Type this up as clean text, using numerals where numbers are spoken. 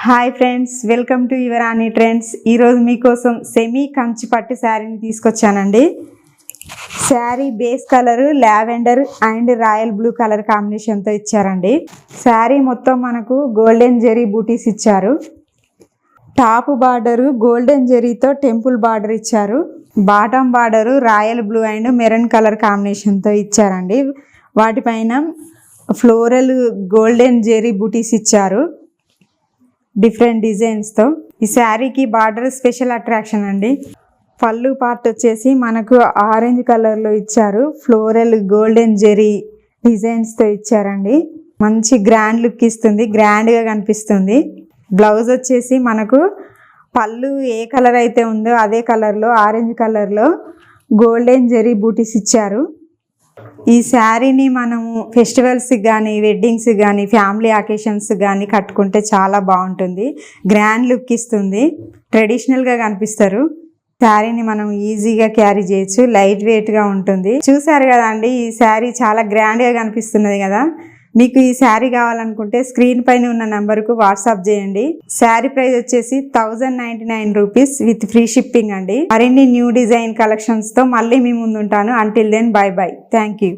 Hi friends, welcome to your Ani trends. ఈరోజు మీకోసం semi Kanchi పట్టు శారీని తీసుకొచ్చానండి. Sari base colour lavender and royal blue colour కాంబినేషన్తో ఇచ్చారండి. శారీ మొత్తం మనకు గోల్డెన్ జెరీ బూటీస్ ఇచ్చారు. టాప్ బార్డరు గోల్డెన్ జెరీతో టెంపుల్ బార్డర్ ఇచ్చారు. Bottom border royal blue and maroon colour కాంబినేషన్తో ఇచ్చారండి. వాటిపైన ఫ్లోరల్ గోల్డెన్ జెరీ బూటీస్ ఇచ్చారు డిఫరెంట్ డిజైన్స్తో. ఈ శారీకి బార్డర్ స్పెషల్ అట్రాక్షన్ అండి. పళ్ళు పార్ట్ వచ్చేసి మనకు ఆరెంజ్ కలర్లో ఇచ్చారు. ఫ్లోరల్ గోల్డెన్ జెరీ డిజైన్స్తో ఇచ్చారండి. మంచి గ్రాండ్ లుక్ ఇస్తుంది, గ్రాండ్గా కనిపిస్తుంది. బ్లౌజ్ వచ్చేసి మనకు పళ్ళు ఏ కలర్ అయితే ఉందో అదే కలర్లో ఆరెంజ్ కలర్లో గోల్డెన్ జెరీ బూటీస్ ఇచ్చారు. ఈ శారీని మనము ఫెస్టివల్స్కి కానీ వెడ్డింగ్స్కి కానీ ఫ్యామిలీ అకేషన్స్ కానీ కట్టుకుంటే చాలా బాగుంటుంది, గ్రాండ్ లుక్ ఇస్తుంది, ట్రెడిషనల్గా కనిపిస్తారు. శారీని మనం ఈజీగా క్యారీ చేయొచ్చు, లైట్ వెయిట్గా ఉంటుంది. చూసారు కదా అండి, ఈ శారీ చాలా గ్రాండ్గా కనిపిస్తున్నది కదా. మీకు ఈ శారీ కావాలనుకుంటే స్క్రీన్ పైన ఉన్న నెంబర్కు వాట్సాప్ చేయండి. శారీ ప్రైస్ వచ్చేసి 1099 రూపీస్ విత్ ఫ్రీ షిప్పింగ్ అండి. మరిన్ని న్యూ డిజైన్ కలెక్షన్స్తో మళ్ళీ మీ ముందు ఉంటాను. Until then bye bye. Thank you.